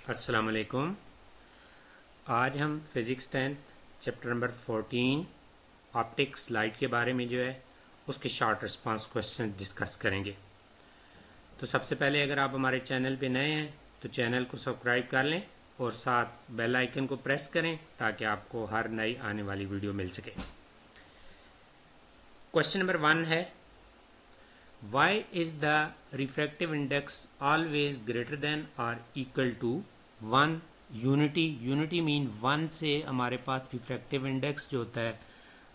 अस्सलाम वालेकुम। आज हम physics 10 chapter number 14 optics light के बारे में जो है उसके शॉर्ट रिस्पांस क्वेश्चन डिस्कस करेंगे। तो सबसे पहले अगर आप हमारे चैनल पे नए हैं तो चैनल को सब्सक्राइब कर लें और साथ बेल आइकन को प्रेस करें ताकि आपको हर नई आने वाली वीडियो मिल सके। क्वेश्चन नंबर 1 है, why is the refractive index always greater than और equal to 1 unity. Unity mean 1 से हमारे पास रिफ्रैक्टिव इंडेक्स जो होता है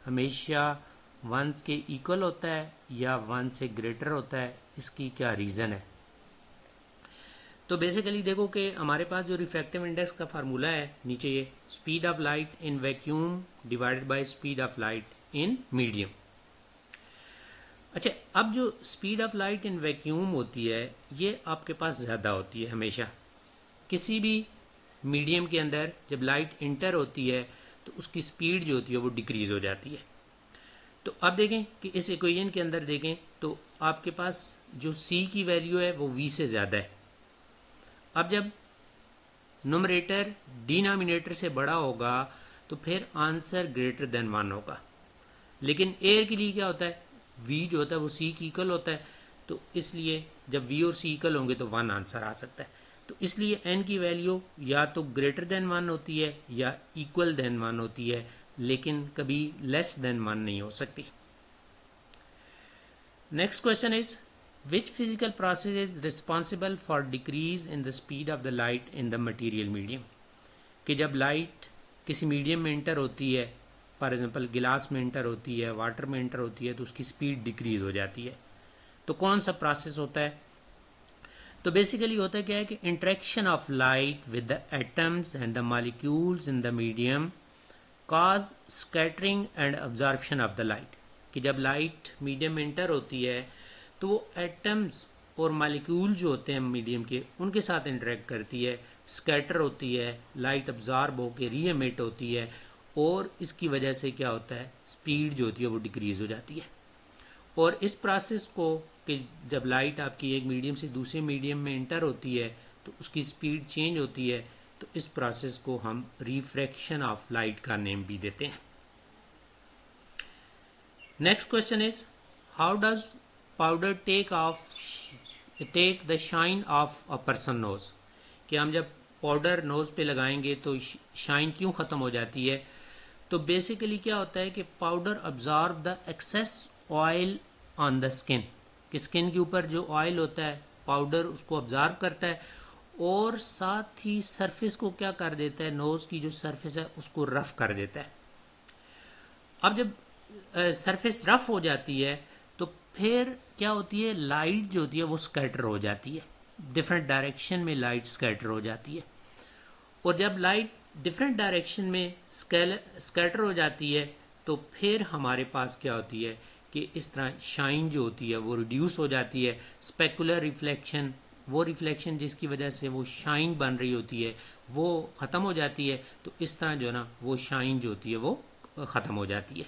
हमेशा 1 के इक्वल होता है या 1 से ग्रेटर होता है। इसकी क्या रीज़न है? तो बेसिकली देखो कि हमारे पास जो रिफ्रैक्टिव इंडेक्स का फार्मूला है नीचे ये speed of light in vacuum divided by speed of light in medium. अच्छा, अब जो speed of light in vacuum होती है ये आपके पास ज़्यादा होती है हमेशा। किसी भी मीडियम के अंदर जब लाइट इंटर होती है तो उसकी स्पीड जो होती है वो डिक्रीज हो जाती है। तो अब देखें कि इस इक्वेशन के अंदर देखें तो आपके पास जो c की वैल्यू है वो v से ज़्यादा है। अब जब नोमरेटर डिनोमिनेटर से बड़ा होगा तो फिर आंसर ग्रेटर देन 1 होगा। लेकिन एयर के लिए क्या होता है, v जो होता है वो c की इक्वल होता है, तो इसलिए जब v और c इक्वल होंगे तो 1 आंसर आ सकता है। तो इसलिए n की वैल्यू या तो ग्रेटर देन 1 होती है या इक्वल देन 1 होती है, लेकिन कभी लेस देन 1 नहीं हो सकती। Next question is, which physical process is responsible for decrease in the speed of the light in the material medium. कि जब लाइट किसी मीडियम में इंटर होती है, फॉर एग्जाम्पल गिलास में इंटर होती है, वाटर में इंटर होती है, तो उसकी स्पीड डिक्रीज हो जाती है। तो कौन सा प्रोसेस होता है? तो बेसिकली होता है क्या है कि interaction of light with the atoms and the molecules in the medium cause scattering and absorption of the light. कि जब लाइट मीडियम में इंटर होती है तो वो एटम्स और मॉलिक्यूल जो होते हैं मीडियम के उनके साथ इंटरेक्ट करती है, स्कैटर होती है, लाइट अब्जॉर्ब होकर री एमिट होती है, और इसकी वजह से क्या होता है, स्पीड जो होती है वो डिक्रीज हो जाती है। और इस प्रोसेस को कि जब लाइट आपकी एक मीडियम से दूसरे मीडियम में इंटर होती है तो उसकी स्पीड चेंज होती है, तो इस प्रोसेस को हम रिफ्रैक्शन ऑफ लाइट का नेम भी देते हैं। Next question is, how does powder take the shine of a person nose. कि हम जब पाउडर नोज पे लगाएंगे तो शाइन क्यों ख़त्म हो जाती है? तो बेसिकली क्या होता है कि powder absorb the excess oil on the skin. कि स्किन के ऊपर जो ऑयल होता है पाउडर उसको अब्जॉर्ब करता है और साथ ही सरफेस को क्या कर देता है, नोज की जो सरफेस है उसको रफ कर देता है। अब जब सरफेस रफ हो जाती है तो फिर क्या होती है, लाइट जो होती है वो स्कैटर हो जाती है, डिफरेंट डायरेक्शन में लाइट स्कैटर हो जाती है। और जब लाइट डिफरेंट डायरेक्शन में स्कैटर हो जाती है तो फिर हमारे पास क्या होती है कि इस तरह शाइन जो होती है वो रिड्यूस हो जाती है। स्पेकुलर रिफ्लेक्शन, वो रिफ्लेक्शन जिसकी वजह से वो शाइन बन रही होती है वो ख़त्म हो जाती है। तो इस तरह जो है ना वो शाइन जो होती है वो ख़त्म हो जाती है।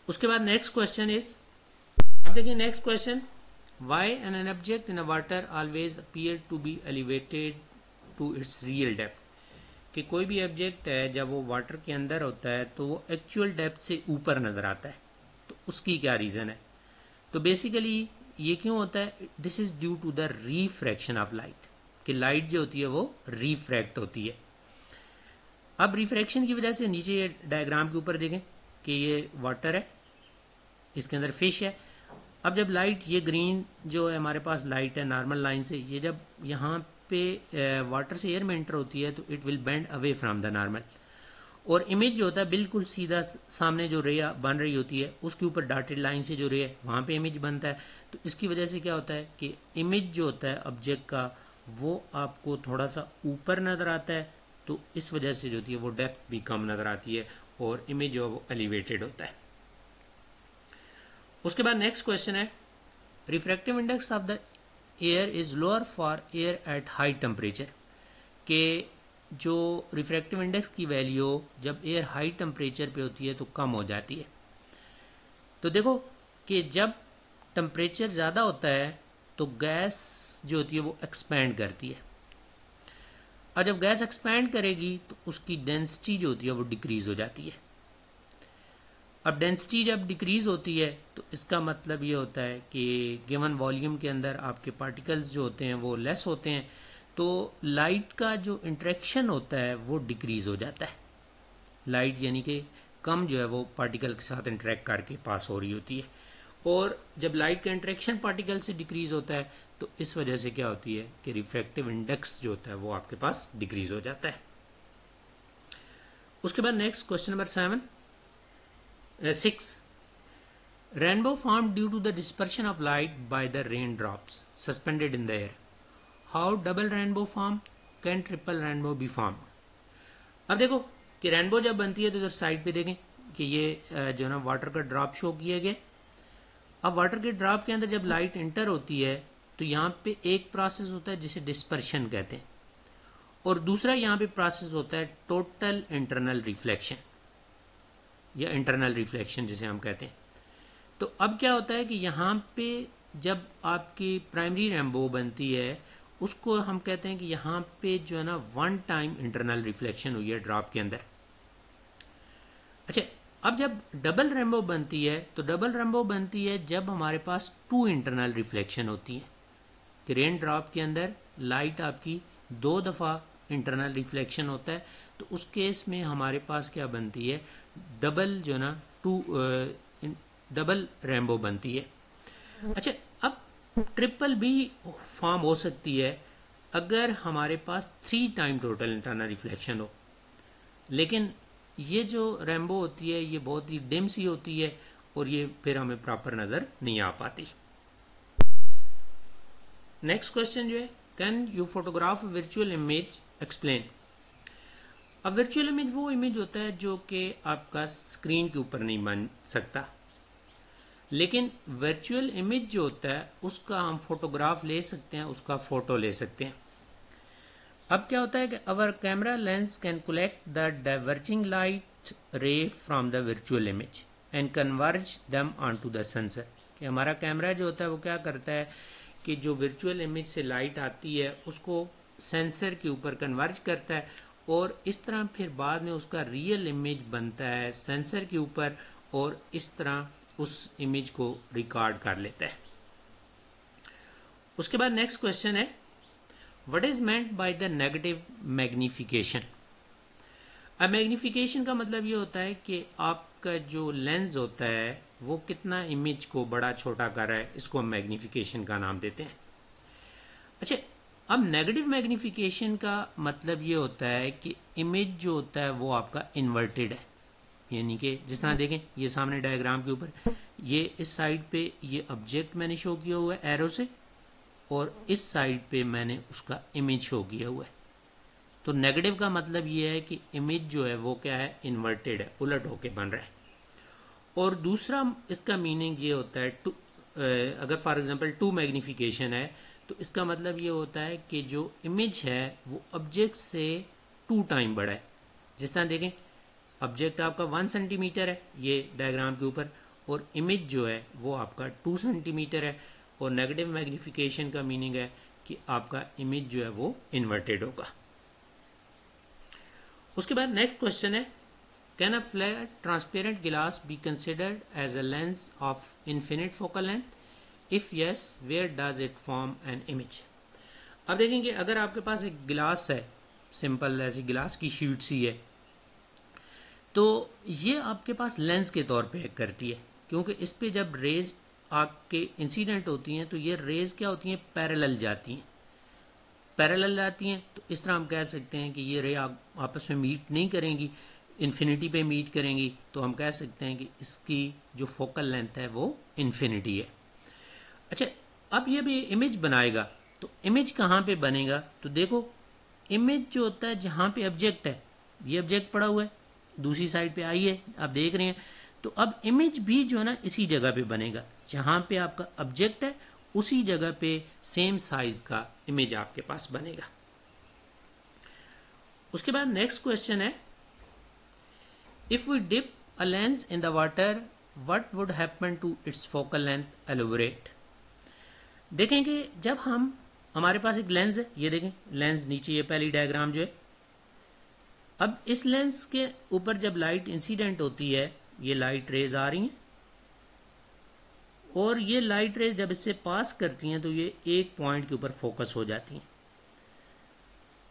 उसके बाद नेक्स्ट क्वेश्चन इज, अब देखिए next question, why an object in a water always appear to be elevated to its real depth. कि कोई भी ऑब्जेक्ट है जब वो वाटर के अंदर होता है तो वो एक्चुअल डेप्थ से ऊपर नज़र आता है। तो उसकी क्या रीज़न है? तो बेसिकली ये क्यों होता है? This is due to the refraction of light. कि लाइट जो होती है वो रिफ्रैक्ट होती है। अब रिफ्रैक्शन की वजह से नीचे ये डायग्राम के ऊपर देखें कि ये वाटर है, इसके अंदर फिश है। अब जब लाइट, ये ग्रीन जो है हमारे पास लाइट है नॉर्मल लाइन से, ये जब यहाँ पे वाटर से एयर में एंटर होती है तो it will bend away from the normal, और इमेज जो होता है बिल्कुल सीधा सामने जो रे बन रही होती है उसके ऊपर डॉटेड लाइन से जो रे है वहाँ पे इमेज बनता है। तो इसकी वजह से क्या होता है कि इमेज जो होता है ऑब्जेक्ट का वो आपको थोड़ा सा ऊपर नज़र आता है। तो इस वजह से जो होती है वो डेप्थ भी कम नज़र आती है और इमेज जो है वो एलिवेटेड होता है। उसके बाद नेक्स्ट क्वेश्चन है, refractive index of the air is lower for air at high temperature. के जो रिफ्रैक्टिव इंडेक्स की वैल्यू जब एयर हाई टेम्परेचर पे होती है तो कम हो जाती है। तो देखो कि जब टेम्परेचर ज़्यादा होता है तो गैस जो होती है वो एक्सपैंड करती है, और जब गैस एक्सपैंड करेगी तो उसकी डेंसिटी जो होती है वो डिक्रीज हो जाती है। अब डेंसिटी जब डिक्रीज होती है तो इसका मतलब ये होता है कि गिवन वॉल्यूम के अंदर आपके पार्टिकल्स जो होते हैं वो लेस होते हैं, तो लाइट का जो इंटरेक्शन होता है वो डिक्रीज हो जाता है। लाइट यानी कि कम जो है वो पार्टिकल के साथ इंटरेक्ट करके पास हो रही होती है, और जब लाइट का इंटरेक्शन पार्टिकल से डिक्रीज होता है तो इस वजह से क्या होती है कि रिफ्रैक्टिव इंडेक्स जो होता है वो आपके पास डिक्रीज हो जाता है। उसके बाद next question number 6, rainbow form due to the dispersion of light by the rain drops suspended in the air, how double rainbow form, can triple rainbow be form. अब देखो कि रेनबो जब बनती है तो इधर साइड पे देखें कि ये जो ना वाटर का ड्रॉप शो किया गया। अब वाटर के ड्रॉप के अंदर जब लाइट इंटर होती है तो यहाँ पे एक प्रोसेस होता है जिसे डिस्पर्शन कहते हैं, और दूसरा यहाँ पे प्रोसेस होता है टोटल इंटरनल रिफ्लेक्शन या इंटरनल रिफ्लेक्शन जिसे हम कहते हैं। तो अब क्या होता है कि यहाँ पे जब आपकी प्राइमरी रेनबो बनती है उसको हम कहते हैं कि यहाँ पे जो है ना वन टाइम इंटरनल रिफ्लेक्शन हुई है ड्रॉप के अंदर। अच्छा, अब जब डबल रेनबो बनती है तो डबल रेनबो बनती है जब हमारे पास टू इंटरनल रिफ्लेक्शन होती है, कि रेन ड्रॉप के अंदर लाइट आपकी दो दफ़ा इंटरनल रिफ्लेक्शन होता है, तो उस केस में हमारे पास क्या बनती है, डबल जो ना डबल रेनबो बनती है। अच्छा, अब ट्रिपल भी फॉर्म हो सकती है अगर हमारे पास 3 टाइम टोटल इंटरनल रिफ्लेक्शन हो, लेकिन ये जो रेनबो होती है ये बहुत ही डिम सी होती है और ये फिर हमें प्रॉपर नज़र नहीं आ पाती। नेक्स्ट क्वेश्चन जो है, can you photograph virtual image, explain. अब वर्चुअल इमेज वो इमेज होता है जो कि आपका स्क्रीन के ऊपर नहीं बन सकता, लेकिन वर्चुअल इमेज जो होता है उसका हम फोटोग्राफ ले सकते हैं, उसका फोटो ले सकते हैं। अब क्या होता है कि our camera lens can collect the diverging light ray from the virtual image and converge them onto the sensor, कि हमारा कैमरा जो होता है वो क्या करता है कि जो वर्चुअल इमेज से लाइट आती है उसको सेंसर के ऊपर कन्वर्ज करता है, और इस तरह फिर बाद में उसका रियल इमेज बनता है सेंसर के ऊपर, और इस तरह उस इमेज को रिकॉर्ड कर लेता है। उसके बाद नेक्स्ट क्वेश्चन है, what is meant by the negative magnification. अब मैग्निफिकेशन का मतलब ये होता है कि आपका जो लेंस होता है वो कितना इमेज को बड़ा छोटा कर रहा है, इसको हम मैग्निफिकेशन का नाम देते हैं। अच्छा, अब नेगेटिव मैग्निफिकेशन का मतलब ये होता है कि इमेज जो होता है वो आपका इन्वर्टेड है, यानी कि जिस तरह देखें ये सामने डायग्राम के ऊपर ये इस साइड पे ये ऑब्जेक्ट मैंने शो किया हुआ है एरो से, और इस साइड पे मैंने उसका इमेज शो किया हुआ है। तो नेगेटिव का मतलब ये है कि इमेज जो है वो क्या है, इन्वर्टेड है, उलट होके बन रहा है। और दूसरा इसका मीनिंग ये होता है टू, अगर फॉर एग्जांपल टू मैग्निफिकेशन है तो इसका मतलब ये होता है कि जो इमेज है वो ऑब्जेक्ट से 2 टाइम बड़ा है। जिस तरह देखें ऑब्जेक्ट आपका 1 सेंटीमीटर है ये डायग्राम के ऊपर, और इमेज जो है वो आपका 2 सेंटीमीटर है, और नेगेटिव मैग्निफिकेशन का मीनिंग है कि आपका इमेज जो है वो इन्वर्टेड होगा। उसके बाद नेक्स्ट क्वेश्चन है, can a flat transparent glass be considered as a lens of infinite focal length, if yes where does it form an image. अब देखेंगे अगर आपके पास एक गिलास है, सिंपल ऐसी गिलास की शीट सी है, तो ये आपके पास लेंस के तौर पे एक्ट करती है, क्योंकि इस पे जब रेज आपके इंसिडेंट होती हैं तो ये रेज क्या होती हैं, पैरेलल जाती हैं। पैरेलल जाती हैं तो इस तरह हम कह सकते हैं कि ये रे आपस में मीट नहीं करेंगी, इन्फिनिटी पे मीट करेंगी, तो हम कह सकते हैं कि इसकी जो फोकल लेंथ है वो इन्फिनिटी है। अच्छा, अब ये भी इमेज बनाएगा तो इमेज कहाँ पे बनेगा, तो देखो इमेज जो होता है जहाँ पे ऑब्जेक्ट है, ये ऑब्जेक्ट पड़ा हुआ है, दूसरी साइड पे आई है, आप देख रहे हैं, तो अब इमेज भी जो है ना इसी जगह पे बनेगा जहाँ पे आपका ऑब्जेक्ट है, उसी जगह पे सेम साइज का इमेज आपके पास बनेगा। उसके बाद नेक्स्ट क्वेश्चन है, if we dip a lens in the water what would happen to its focal length, elaborate. देखेंगे जब हम हमारे पास एक लेंस है, ये देखें लेंस नीचे, ये पहली डायग्राम जो है। अब इस लेंस के ऊपर जब लाइट इंसिडेंट होती है, ये लाइट रेज आ रही हैं और ये लाइट रेज जब इससे पास करती हैं तो ये एक पॉइंट के ऊपर फोकस हो जाती हैं।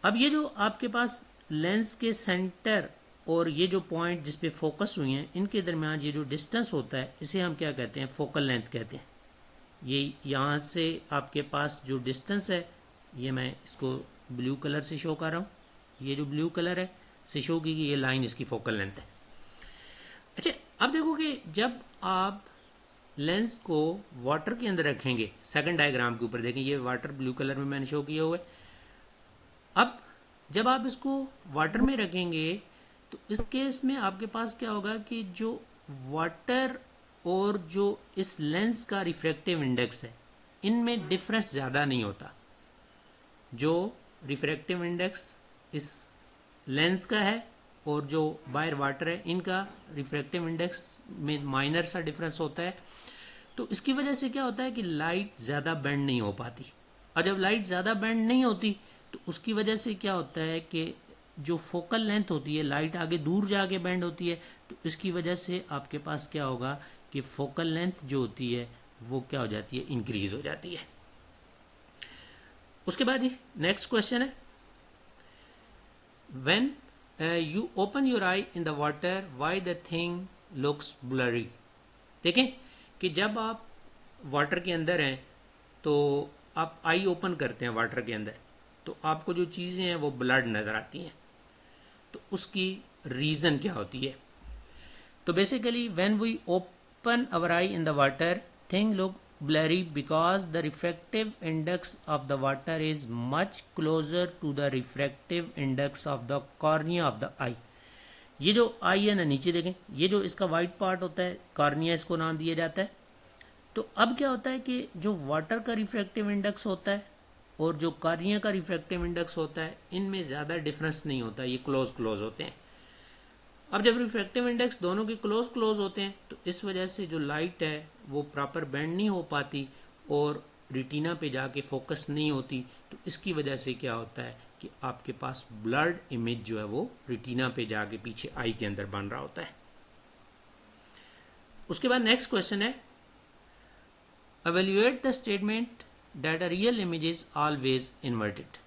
अब ये जो आपके पास लेंस के सेंटर और ये जो पॉइंट जिस पे फोकस हुई हैं, इनके दरमियान ये जो डिस्टेंस होता है, इसे हम क्या कहते हैं, फोकल लेंथ कहते हैं। ये यहाँ से आपके पास जो डिस्टेंस है, ये मैं इसको ब्लू कलर से शो कर रहा हूँ, ये जो ब्लू कलर है से शो की ये लाइन इसकी फोकल लेंथ है। अच्छा, अब देखो कि जब आप लेंस को वाटर के अंदर रखेंगे, सेकंड डायग्राम के ऊपर देखें, ये वाटर ब्लू कलर में मैंने शो किया हुआ है। अब जब आप इसको वाटर में रखेंगे तो इस केस में आपके पास क्या होगा कि जो वाटर और जो इस लेंस का रिफ्रैक्टिव इंडेक्स है, इनमें डिफरेंस ज़्यादा नहीं होता। जो रिफ्रैक्टिव इंडेक्स इस लेंस का है और जो बाहर वाटर है, इनका रिफ्रैक्टिव इंडेक्स में माइनर सा डिफरेंस होता है। तो इसकी वजह से क्या होता है कि लाइट ज़्यादा बेंड नहीं हो पाती, और जब लाइट ज़्यादा बेंड नहीं होती तो उसकी वजह से क्या होता है कि जो फोकल लेंथ होती है, लाइट आगे दूर जाके बेंड होती है, तो इसकी वजह से आपके पास क्या होगा कि फोकल लेंथ जो होती है वो क्या हो जाती है, इंक्रीज हो जाती है। उसके बाद ही नेक्स्ट क्वेश्चन है, when you open your I in the water why the thing looks blurry. देखें कि जब आप वाटर के अंदर हैं तो आप आई ओपन करते हैं वाटर के अंदर, तो आपको जो चीज़ें हैं वो ब्लड नज़र आती हैं। तो उसकी रीज़न क्या होती है? तो basically when we open our eye in the water thing look blurry because the refractive index of the water is much closer to the refractive index of the cornea of the eye। ये जो आई है ना, नीचे देखें, ये जो इसका white part होता है, कॉर्निया इसको नाम दिया जाता है। तो अब क्या होता है कि जो वाटर का रिफ्रैक्टिव इंडेक्स होता है और जो कॉर्निया का रिफ्रैक्टिव इंडेक्स होता है, इनमें ज़्यादा डिफरेंस नहीं होता, ये क्लोज क्लोज होते हैं। अब जब रिफ्रैक्टिव इंडेक्स दोनों के क्लोज क्लोज होते हैं तो इस वजह से जो लाइट है वो प्रॉपर बेंड नहीं हो पाती और रेटिना पे जाके फोकस नहीं होती। तो इसकी वजह से क्या होता है कि आपके पास ब्लर्ड इमेज जो है वो रेटिना पे जाके पीछे आई के अंदर बन रहा होता है। उसके बाद नेक्स्ट क्वेश्चन है, evaluate the statement that a real image is always inverted।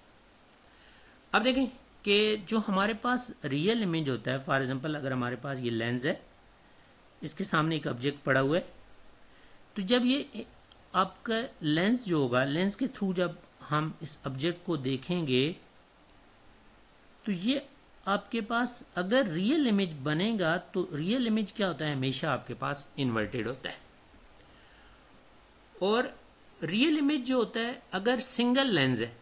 अब देखें कि जो हमारे पास रियल इमेज होता है, फॉर एग्जांपल अगर हमारे पास ये लेंस है, इसके सामने एक ऑब्जेक्ट पड़ा हुआ है, तो जब ये आपका लेंस जो होगा, लेंस के थ्रू जब हम इस ऑब्जेक्ट को देखेंगे तो ये आपके पास अगर रियल इमेज बनेगा तो रियल इमेज क्या होता है, हमेशा आपके पास इन्वर्टेड होता है। और रियल इमेज जो होता है अगर सिंगल लेंस है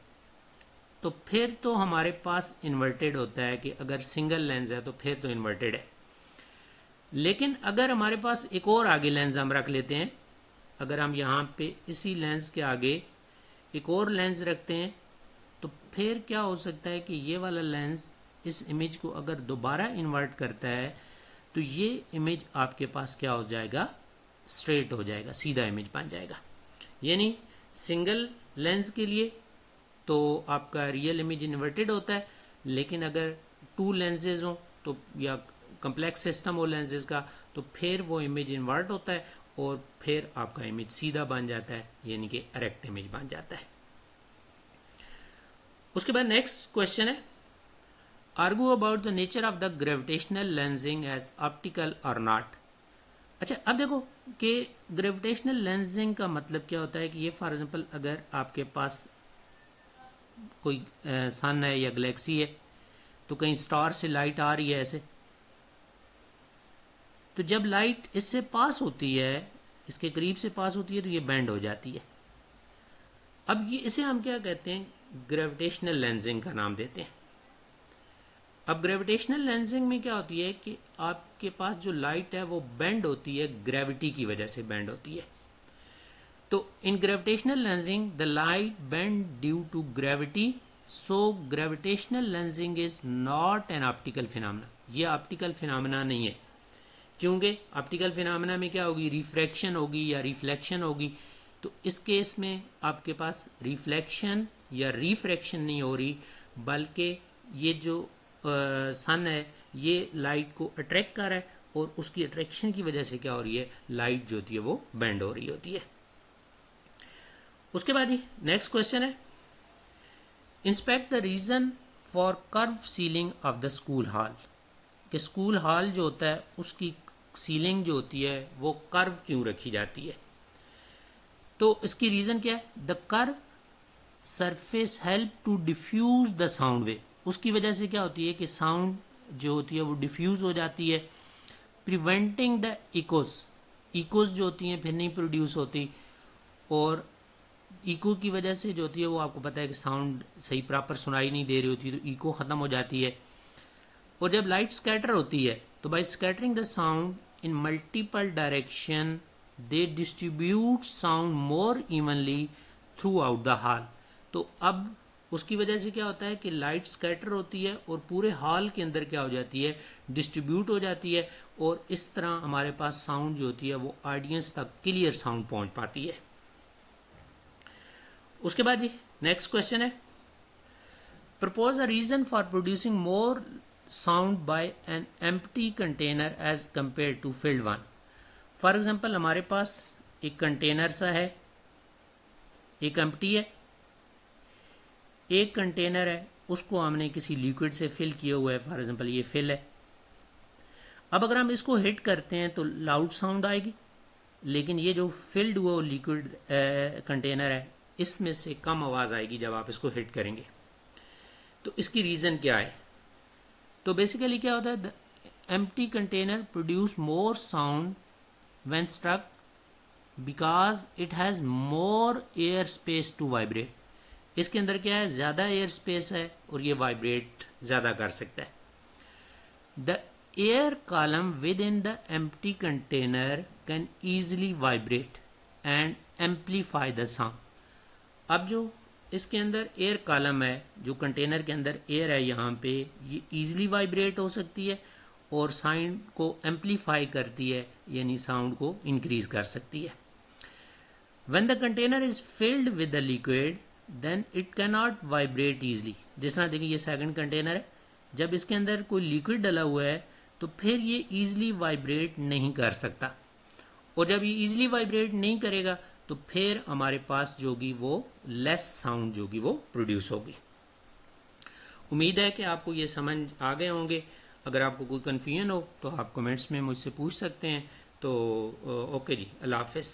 तो फिर तो हमारे पास इन्वर्टेड होता है कि अगर सिंगल लेंस है तो फिर तो इन्वर्टेड है। लेकिन अगर हमारे पास एक और आगे लेंस हम रख लेते हैं, अगर हम यहाँ पे इसी लेंस के आगे एक और लेंस रखते हैं तो फिर क्या हो सकता है कि ये वाला लेंस इस इमेज को अगर दोबारा इन्वर्ट करता है तो ये इमेज आपके पास क्या हो जाएगा, स्ट्रेट हो जाएगा, सीधा इमेज बन जाएगा। यानी सिंगल लेंस के लिए तो आपका रियल इमेज इन्वर्टेड होता है, लेकिन अगर टू लेंसेज हो तो या कम्प्लेक्स सिस्टम हो लेंसेज का तो फिर वो इमेज इन्वर्ट होता है और फिर आपका इमेज सीधा बन जाता है, यानी कि एरेक्ट इमेज बन जाता है। उसके बाद नेक्स्ट क्वेश्चन है, argue about the nature of the gravitational lensing as optical or not. अच्छा, अब देखो कि ग्रेविटेशनल लेंसिंग का मतलब क्या होता है कि ये फॉर एग्जांपल अगर आपके पास कोई सन है या गैलेक्सी है तो कहीं स्टार से लाइट आ रही है ऐसे, तो जब लाइट इससे पास होती है, इसके करीब से पास होती है तो ये बेंड हो जाती है। अब ये इसे हम क्या कहते हैं, ग्रेविटेशनल लेंसिंग का नाम देते हैं। अब ग्रेविटेशनल लेंसिंग में क्या होती है कि आपके पास जो लाइट है वो बेंड होती है, ग्रेविटी की वजह से बेंड होती है। तो in gravitational lensing the light bend due to gravity, so gravitational lensing is not an optical phenomena. ये ऑप्टिकल फिनोमेना नहीं है, क्योंकि ऑप्टिकल फिनोमेना में क्या होगी, रिफ्रैक्शन होगी या रिफ्लेक्शन होगी। तो इस केस में आपके पास रिफ्लेक्शन या रिफ्रैक्शन नहीं हो रही, बल्कि ये जो सन है ये लाइट को अट्रैक्ट कर रहा है और उसकी अट्रैक्शन की वजह से क्या हो रही है, लाइट जो होती है वो बेंड हो रही होती है। उसके बाद ही नेक्स्ट क्वेश्चन है, inspect the reason for curve ceiling of the school hall, कि स्कूल हॉल जो होता है उसकी सीलिंग जो होती है वो कर्व क्यों रखी जाती है। तो इसकी रीजन क्या है, the curve surface help to diffuse the sound wave, उसकी वजह से क्या होती है कि साउंड जो होती है वो डिफ्यूज हो जाती है, प्रिवेंटिंग द इकोस, इकोस जो होती हैं फिर नहीं प्रोड्यूस होती, और इको की वजह से जो होती है वो आपको पता है कि साउंड सही प्रॉपर सुनाई नहीं दे रही होती, तो इको ख़त्म हो जाती है। और जब लाइट स्कैटर होती है तो by scattering the sound in multiple direction they distribute sound more evenly throughout the hall. तो अब उसकी वजह से क्या होता है कि लाइट स्कैटर होती है और पूरे हॉल के अंदर क्या हो जाती है, डिस्ट्रीब्यूट हो जाती है, और इस तरह हमारे पास साउंड जो होती है वो ऑडियंस तक क्लियर साउंड पहुंच पाती है। उसके बाद जी नेक्स्ट क्वेश्चन है, propose a reason for producing more sound by an empty container as compare to filled one. For example हमारे पास एक कंटेनर सा है, एक एम्प्टी है, एक कंटेनर है उसको हमने किसी लिक्विड से फिल किया हुआ है, फॉर एग्जाम्पल ये फिल है। अब अगर हम इसको हिट करते हैं तो लाउड साउंड आएगी, लेकिन ये जो फिल्ड हुआ लिक्विड कंटेनर है इसमें से कम आवाज़ आएगी जब आप इसको हिट करेंगे। तो इसकी रीज़न क्या है, तो बेसिकली क्या होता है, the empty container produce more sound when struck because it has more air space to vibrate. इसके अंदर क्या है, ज़्यादा एयर स्पेस है और ये वाइब्रेट ज़्यादा कर सकता है। The air column with in the empty container can easily vibrate and amplify the sound. अब जो इसके अंदर एयर कॉलम है, जो कंटेनर के अंदर एयर है यहाँ पे, ये ईजिली वाइब्रेट हो सकती है और साउंड को एम्पलीफाई करती है, यानी साउंड को इंक्रीज कर सकती है। When the container is filled with the liquid then it can not vibrate easily. जिस तरह देखिए ये सेकंड कंटेनर है, जब इसके अंदर कोई लिक्विड डला हुआ है तो फिर ये ईजिली वाइब्रेट नहीं कर सकता, और जब ये ईजिली वाइब्रेट नहीं करेगा तो फिर हमारे पास जो होगी वो लेस साउंड जो होगी वो प्रोड्यूस होगी। उम्मीद है कि आपको ये समझ आ गए होंगे। अगर आपको कोई कन्फ्यूजन हो तो आप कमेंट्स में मुझसे पूछ सकते हैं। तो ओके जी, अल्लाह हाफिज़।